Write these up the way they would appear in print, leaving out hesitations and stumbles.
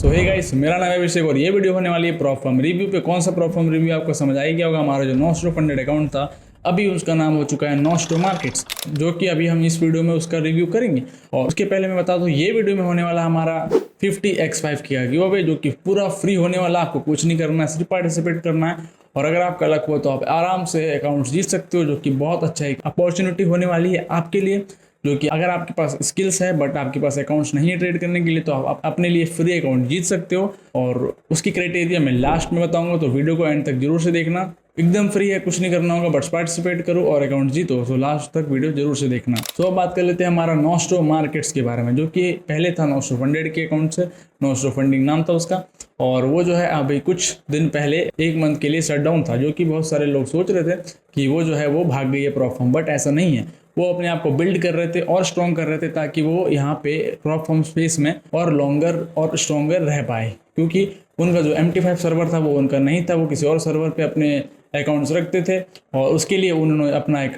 सो hey guys, मेरा नाम है अभिषेक और ये वीडियो होने वाली है प्रॉप फर्म रिव्यू पे। कौन सा प्रॉप फर्म रिव्यू आपको समझ आ ही गया होगा। हमारा जो नॉस्ट्रो फंडेड अकाउंट था अभी उसका नाम हो चुका है नॉस्ट्रो मार्केट्स, जो कि अभी हम इस वीडियो में उसका रिव्यू करेंगे। और उसके पहले मैं बता दूं, ये वीडियो में होने वाला हमारा 50x5 किया गिव अवे, जो कि पूरा फ्री होने वाला। आपको कुछ नहीं करना है, सिर्फ पार्टिसिपेट करना है। और अगर आपका लक हुआ तो आप आराम से अकाउंट जीत सकते हो, जो कि बहुत अच्छा एक अपॉर्चुनिटी होने वाली है आपके लिए। जो कि अगर आपके पास स्किल्स है बट आपके पास अकाउंट्स नहीं है ट्रेड करने के लिए, तो आप अपने लिए फ्री अकाउंट जीत सकते हो। और उसकी क्राइटेरिया मैं लास्ट में बताऊंगा, तो वीडियो को एंड तक जरूर से देखना। एकदम फ्री है, कुछ नहीं करना होगा, बस पार्टिसिपेट करो और अकाउंट जीतो। तो लास्ट तक वीडियो जरूर से देखना। तो अब बात कर लेते हैं हमारा नॉस्ट्रो मार्केट्स के बारे में, जो कि पहले था नॉस्ट्रो फंडेड के अकाउंट से। नॉस्ट्रो फंडिंग नाम था उसका, और वो जो है अभी कुछ दिन पहले एक मंथ के लिए शट डाउन था। जो कि बहुत सारे लोग सोच रहे थे कि वो जो है वो भाग गई है प्रॉप फर्म, बट ऐसा नहीं है। वो अपने आप को बिल्ड कर रहे थे और स्ट्रॉन्ग कर रहे थे, ताकि वो यहाँ पे प्रॉप फर्म स्पेस में और लॉन्गर और स्ट्रॉन्गर रह पाए। क्योंकि उनका जो MT5 सर्वर था वो उनका नहीं था, वो किसी और सर्वर पे अपने अकाउंट्स रखते थे। और उसके लिए उन्होंने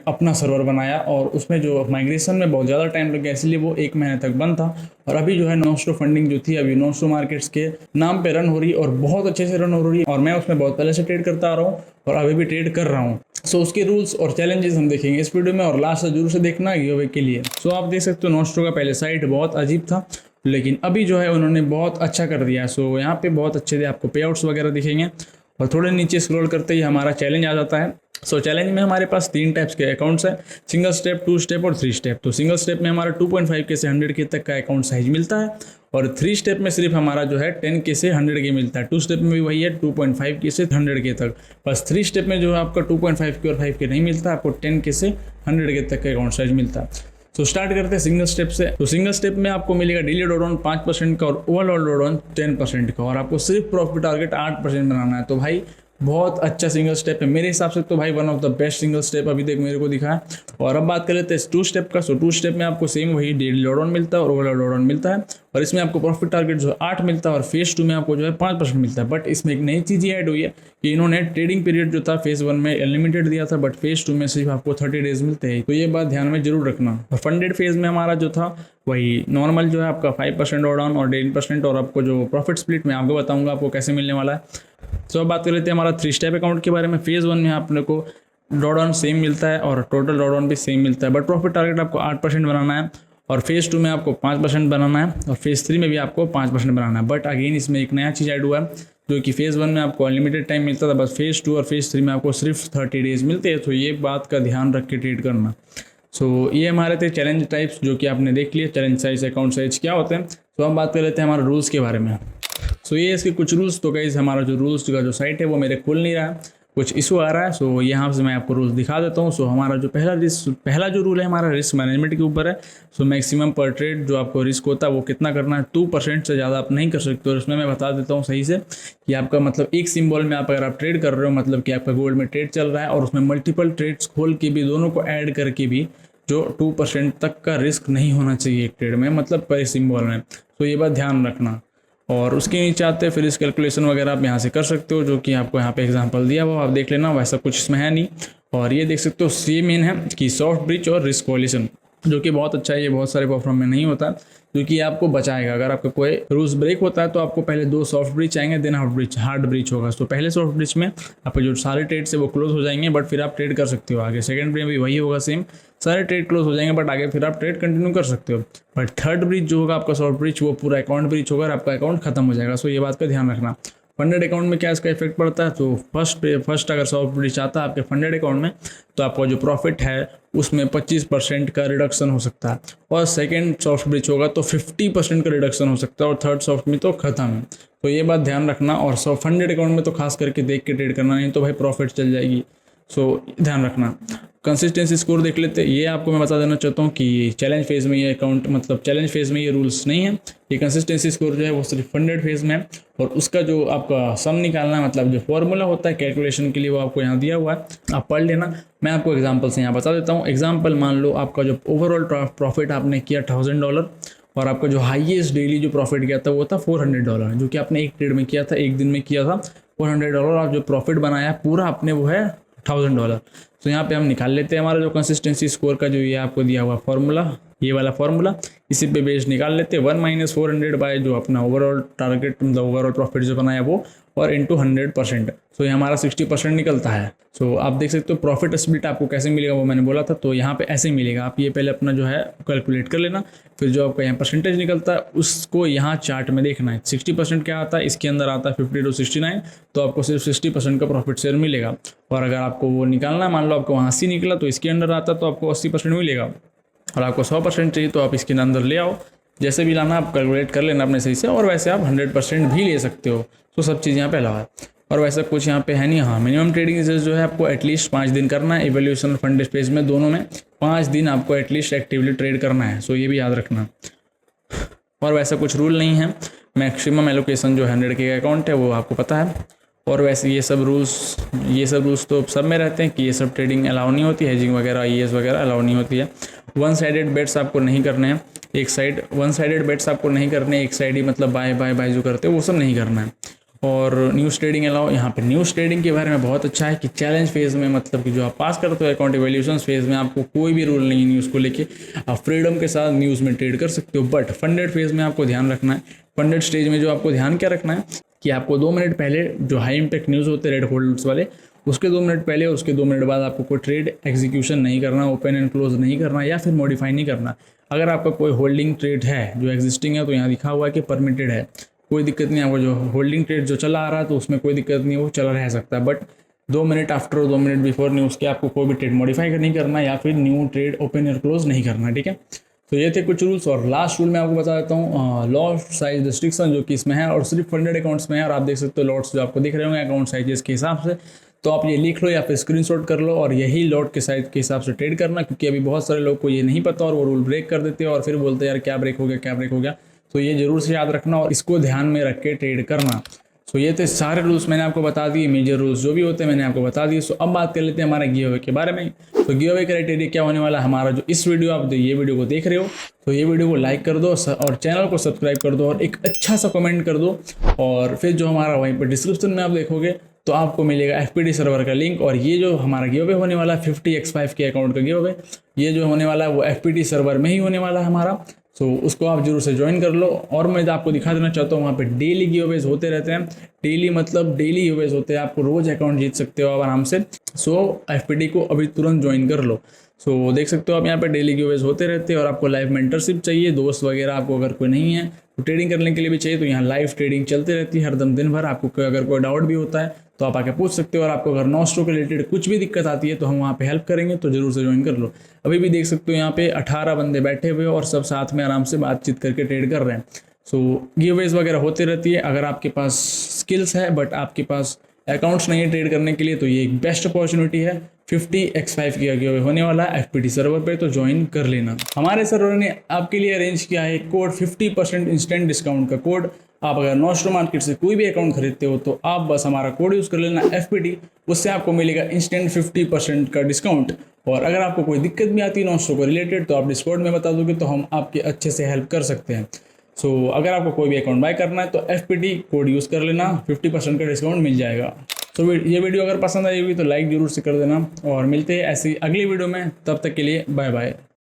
अपना सर्वर बनाया, और उसमें जो माइग्रेशन में बहुत ज़्यादा टाइम लग गया, इसलिए वो 1 महीने तक बंद था। और अभी जो है नॉस्ट्रो फंडिंग जो थी अभी नॉस्ट्रो मार्केट्स के नाम पे रन हो रही है, और बहुत अच्छे से रन हो रही है। और मैं उसमें बहुत पहले से ट्रेड करता आ रहा हूँ और अभी भी ट्रेड कर रहा हूँ। सो उसके रूल्स और चैलेंजेस हम देखेंगे इस वीडियो में, और लास्ट से जरूर से देखना गिव के लिए। सो आप देख सकते हो नॉस्ट्रो का पहले साइट बहुत अजीब था, लेकिन अभी जो है उन्होंने बहुत अच्छा कर दिया है। सो यहाँ पे बहुत अच्छे से आपको पे आउट्स वगैरह दिखेंगे। और थोड़े नीचे स्क्रॉल करते ही हमारा चैलेंज आ जाता है। सो चैलेंज में हमारे पास 3 टाइप्स के अकाउंट्स है, सिंगल स्टेप, 2 स्टेप और 3 स्टेप। तो सिंगल स्टेप में हमारा 2.5K से 100K तक का अकाउंट साइज मिलता है, और 3 स्टेप में सिर्फ हमारा जो है 10K से 100K मिलता है। 2 स्टेप में भी वही है, 2.5K से 100K तक। बस 3 स्टेप में जो है आपका 2.5K और 5K नहीं मिलता, आपको 10K से 100K तक का अकाउंट साइज मिलता है। तो स्टार्ट करते हैं सिंगल स्टेप से। तो सिंगल स्टेप में आपको मिलेगा डेली ड्रॉडाउन 5% का और ओवरऑल ड्रॉडाउन 10% का, और आपको सिर्फ प्रॉफिट टारगेट 8% बनाना है। तो भाई बहुत अच्छा सिंगल स्टेप है मेरे हिसाब से, तो भाई one of the best single step अभी तक मेरे को दिखा है। और अब बात कर लेते हैं 2 स्टेप का। सो 2 स्टेप में आपको सेम वही डेली ड्रॉडाउन मिलता है और ओवरऑल ड्रॉडाउन मिलता है, और इसमें आपको प्रॉफिट टारगेट जो 8 मिलता है, और फेज 2 में आपको जो है 5% मिलता है। बट इसमें एक नई चीज़ ये ऐड हुई है कि इन्होंने ट्रेडिंग पीरियड जो था फेज 1 में अनलिमिटेड दिया था, बट फेज 2 में सिर्फ आपको 30 डेज मिलते हैं। तो ये बात ध्यान में जरूर रखना। और फंडेड फेज में हमारा जो था वही नॉर्मल जो है आपका 5% ड्रॉडाउन और 10%, और आपको जो प्रॉफिट स्प्लिट मैं आपको बताऊंगा आपको कैसे मिलने वाला है। तो अब बात कर लेते हैं हमारा 3 स्टेप अकाउंट के बारे में। फेज 1 में अपने को ड्रॉडाउन सेम मिलता है और टोटल ड्रॉडाउन भी सेम मिलता है, बट प्रॉफिट टारगेट आपको 8% बनाना है, और फेज 2 में आपको 5% बनाना है, और फेज 3 में भी आपको 5% बनाना है। बट अगेन इसमें एक नया चीज़ ऐड हुआ है, जो कि फेज 1 में आपको अनलिमिटेड टाइम मिलता था, बस फेज 2 और फेज 3 में आपको सिर्फ 30 डेज मिलते हैं। तो ये बात का ध्यान रख के ट्रेड करना। सो ये हमारे थे चैलेंज टाइप्स, जो कि आपने देख लिया चैलेंज साइज, अकाउंट साइज क्या होते हैं। तो हम बात कर लेते हैं हमारे रूल्स के बारे में। सो ये इसके कुछ रूल्स। तो गाइस हमारा जो रूल्स का जो साइट है वो मेरे खुल नहीं रहा है, कुछ इशू आ रहा है। सो यहाँ से मैं आपको रूल्स दिखा देता हूँ। सो हमारा जो पहला जो रूल है हमारा रिस्क मैनेजमेंट के ऊपर है। सो मैक्सिमम पर ट्रेड जो आपको रिस्क होता है वो कितना करना है, 2% से ज़्यादा आप नहीं कर सकते। और इसमें मैं बता देता हूँ सही से कि आपका मतलब एक सिंबल में अगर आप ट्रेड कर रहे हो, मतलब कि आपका गोल्ड में ट्रेड चल रहा है और उसमें मल्टीपल ट्रेड्स खोल के भी, दोनों को ऐड करके भी जो 2% तक का रिस्क नहीं होना चाहिए एक ट्रेड में, मतलब पर सिंबल में। तो ये बात ध्यान रखना। और उसके नीचे आते हैं फिर इस कैलकुलेशन वगैरह आप यहाँ से कर सकते हो, जो कि आपको यहाँ पे एग्जांपल दिया हुआ आप देख लेना, वैसा कुछ इसमें है नहीं। और ये देख सकते हो सी मेन है कि सॉफ्ट ब्रिज और रिस्क वॉल्यूशन, जो कि बहुत अच्छा है। ये बहुत सारे परफॉर्म में नहीं होता, क्योंकि आपको बचाएगा। अगर आपका कोई रूल्स ब्रेक होता है तो आपको पहले 2 सॉफ्ट ब्रिज आएंगे, देन हार्ड ब्रिज होगा। तो पहले सॉफ्ट ब्रिज में आपके जो सारे ट्रेड्स है वो क्लोज हो जाएंगे, बट फिर आप ट्रेड कर सकते हो आगे। सेकंड ब्रिज में भी वही होगा सेम, सारे ट्रेड क्लोज हो जाएंगे, बट आगे फिर आप ट्रेड कंटिन्यू कर सकते हो। बट थर्ड ब्रिज जो होगा आपका सॉफ्ट ब्रिज, वो पूरा अकाउंट ब्रिज होगा और आपका अकाउंट खत्म हो जाएगा। सो ये बात का ध्यान रखना। फंडेड अकाउंट में क्या इसका इफेक्ट पड़ता है, तो फर्स्ट अगर सॉफ्ट ब्रिज आता है आपके फंडेड अकाउंट में, तो आपका जो प्रॉफिट है उसमें 25% का रिडक्शन हो सकता है, और सेकंड सॉफ्ट ब्रिज होगा तो 50% का रिडक्शन हो सकता है, और थर्ड सॉफ्ट में तो खत्म है। तो ये बात ध्यान रखना। और फंडेड अकाउंट में तो खास करके देख के ट्रेड करना, नहीं तो भाई प्रॉफिट चल जाएगी। सो ध्यान रखना। कंसिस्टेंसी स्कोर देख लेते हैं। ये आपको मैं बता देना चाहता हूँ कि चैलेंज फेज में ये अकाउंट, मतलब चैलेंज फेज में ये रूल्स नहीं है। ये कंसिस्टेंसी स्कोर जो है वो सिर्फ फंडेड फेज में है, और उसका जो आपका सम निकालना है, मतलब जो फॉर्मूला होता है कैलकुलेशन के लिए, वो आपको यहाँ दिया हुआ है, आप पढ़ लेना। मैं आपको एग्जाम्पल से यहाँ बता देता हूँ। एग्जाम्पल मान लो आपका जो ओवरऑल प्रॉफिट आपने किया $1000, और आपका जो हाईएस्ट डेली जो प्रॉफिट गया था वो था $400, जो कि आपने एक ट्रेड में किया था, एक दिन में किया था $400, और जो प्रॉफिट बनाया पूरा आपने वो है $1000। तो यहाँ पे हम निकाल लेते हैं हमारा जो कंसिस्टेंसी स्कोर का जो ये आपको दिया हुआ फॉर्मूला। ये वाला फॉर्मूला, इसी पे बेस निकाल लेते हैं 1 - 400 बाय जो अपना ओवरऑल टारगेट मतलब ओवरऑल प्रॉफिट जो बनाया वो और इंटू 100%। सो ये हमारा 60% निकलता है। सो आप देख सकते हो प्रॉफिट स्प्लिट आपको कैसे मिलेगा वो मैंने बोला था, तो यहाँ पे ऐसे ही मिलेगा। आप ये पहले अपना जो है कैलकुलेट कर लेना, फिर जो आपका यहाँ परसेंटेज निकलता है उसको यहाँ चार्ट में देखना है। 60% क्या आता है, इसके अंदर आता है 50 to 69, तो आपको सिर्फ 60% का प्रॉफिट शेयर मिलेगा। और अगर आपको वो निकालना है, मान लो आपको वहाँ 80 निकला तो इसके अंदर आता तो आपको 80% मिलेगा, और आपको 100% चाहिए तो आप इसके अंदर ले आओ। जैसे भी लाना आप कैलकुलेट कर लेना अपने सही से, और वैसे आप 100% भी ले सकते हो। तो सब चीज़ यहाँ पे अलावा है, और वैसा कुछ यहाँ पे है नहीं। हाँ, मिनिमम ट्रेडिंग जो है आपको एटलीस्ट 5 दिन करना है। इवैल्यूएशन और फंड स्पेस में दोनों में 5 दिन आपको एटलीस्ट एक्टिवली ट्रेड करना है। सो ये भी याद रखना। और वैसा कुछ रूल नहीं है। मैक्सिमम एलोकेशन जो 100 के अकाउंट है वो आपको पता है। और वैसे ये सब रूल्स तो सब में रहते हैं कि ये सब ट्रेडिंग अलाउ नहीं होती, हेजिंग वगैरह ईएस वगैरह अलाउ नहीं होती है। वन साइडेड बेट्स आपको नहीं करने हैं, वन साइडेड बेट्स आपको नहीं करने, एक साइड ही मतलब बाय जो करते हैं वो सब नहीं करना है। और न्यूज़ ट्रेडिंग अलाउ। यहाँ पे न्यूज़ ट्रेडिंग के बारे में बहुत अच्छा है कि चैलेंज फेज़ में मतलब कि जो आप पास करते हो अकाउंट इवैल्यूएशन फेज़ में आपको कोई भी रूल नहीं है न्यूज़ को लेके, आप फ्रीडम के साथ न्यूज़ में ट्रेड कर सकते हो। बट फंडेड फेज़ में आपको ध्यान रखना है, फंडेड स्टेज में जो आपको ध्यान क्या रखना है कि आपको 2 मिनट पहले जो हाई इम्पैक्ट न्यूज़ होते हैं रेड होल्ड्स वाले, उसके 2 मिनट पहले उसके 2 मिनट बाद आपको कोई ट्रेड एग्जीक्यूशन नहीं करना, ओपन एंड क्लोज नहीं करना या फिर मॉडिफाई नहीं करना। अगर आपका कोई होल्डिंग ट्रेड है जो एग्जिस्टिंग है तो यहाँ लिखा हुआ है कि परमिटेड है, कोई दिक्कत नहीं। आपको जो होल्डिंग ट्रेड जो चला आ रहा है तो उसमें कोई दिक्कत नहीं, वो चला रह सकता है। बट 2 मिनट आफ्टर और 2 मिनट बिफोर न्यूज़ के आपको कोई भी ट्रेड मॉडिफाई नहीं करना या फिर न्यू ट्रेड ओपन और क्लोज नहीं करना, ठीक है। तो ये थे कुछ रूल्स। और लास्ट रूल मैं आपको बता देता हूँ, लॉट साइज रिस्ट्रिक्शन जो कि इसमें है और सिर्फ फंडेड अकाउंट्स में है। और आप देख सकते हो लॉट्स जो आपको दिख रहे होंगे अकाउंट साइजेस के हिसाब से, तो आप ये लिख लो या फिर स्क्रीनशॉट कर लो और यही लॉट के साइज के हिसाब से ट्रेड करना, क्योंकि अभी बहुत सारे लोग को ये नहीं पता और वो रूल ब्रेक कर देते हैं और फिर बोलते हैं यार क्या ब्रेक हो गया। तो ये जरूर से याद रखना और इसको ध्यान में रख के ट्रेड करना। सो ये थे सारे रूल्स मैंने आपको बता दिए, मेजर रूल्स जो भी होते हैं मैंने आपको बता दिए। सो अब बात कर लेते हैं हमारे गिव अवे के बारे में। तो गिव अवे क्राइटेरिया क्या होने वाला है हमारा, जो इस वीडियो आप ये वीडियो को देख रहे हो तो ये वीडियो को लाइक कर दो और चैनल को सब्सक्राइब कर दो और एक अच्छा सा कमेंट कर दो। और फिर जो हमारा वहीं पर डिस्क्रिप्शन में आप देखोगे तो आपको मिलेगा FPT सर्वर का लिंक। और ये जो हमारा गिव अवे होने वाला है 50x5 के अकाउंट का गिव अवे, ये जो होने वाला है वो FPT सर्वर में ही होने वाला है हमारा। सो उसको आप जरूर से ज्वाइन कर लो। और मैं आपको दिखा देना चाहता हूँ वहाँ पे डेली गिव अवेज होते रहते हैं। डेली मतलब डेली गिव अवेज होते हैं, आपको रोज अकाउंट जीत सकते हो आप आराम से। सो FPT को अभी तुरंत ज्वाइन कर लो। सो देख सकते हो आप यहाँ पे डेली गिव अवेज होते रहते हैं। और आपको लाइव मेंटरशिप चाहिए, दोस्त वगैरह आपको अगर कोई नहीं है तो ट्रेडिंग करने के लिए भी चाहिए, तो यहाँ लाइव ट्रेडिंग चलती रहती है हरदम दिन भर। आपको अगर कोई डाउट भी होता है तो आप आके पूछ सकते हो। और आपको अगर नॉस्ट्रो के रिलेटेड कुछ भी दिक्कत आती है तो हम वहाँ पे हेल्प करेंगे, तो जरूर से ज्वाइन कर लो। अभी भी देख सकते हो यहाँ पे 18 बंदे बैठे हुए और सब साथ में आराम से बातचीत करके ट्रेड कर रहे हैं। सो गिवअवेज वगैरह होती रहती है। अगर आपके पास स्किल्स है बट आपके पास अकाउंट्स नहीं है ट्रेड करने के लिए, तो ये एक बेस्ट अपॉर्चुनिटी है। 50x5 की गिवअवे होने वाला है FPT सर्वर पे, तो ज्वाइन कर लेना। हमारे सर्वर ने आपके लिए अरेंज किया है कोड 50% इंस्टेंट डिस्काउंट का कोड। आप अगर नॉस्ट्रो मार्केट से कोई भी अकाउंट खरीदते हो तो आप बस हमारा कोड यूज़ कर लेना FPT, उससे आपको मिलेगा इंस्टेंट 50% का डिस्काउंट। और अगर आपको कोई दिक्कत भी आती है नॉस्ट्रो को रिलेटेड तो आप डिस्कॉर्ड में बता दोगे तो हम आपके अच्छे से हेल्प कर सकते हैं। सो अगर आपको कोई भी अकाउंट बाय करना है तो FPT कोड यूज़ कर लेना, 50% का डिस्काउंट मिल जाएगा। तो ये वीडियो अगर पसंद आई होगी तो लाइक जरूर से कर देना और मिलते हैं ऐसी अगली वीडियो में। तब तक के लिए बाय बाय।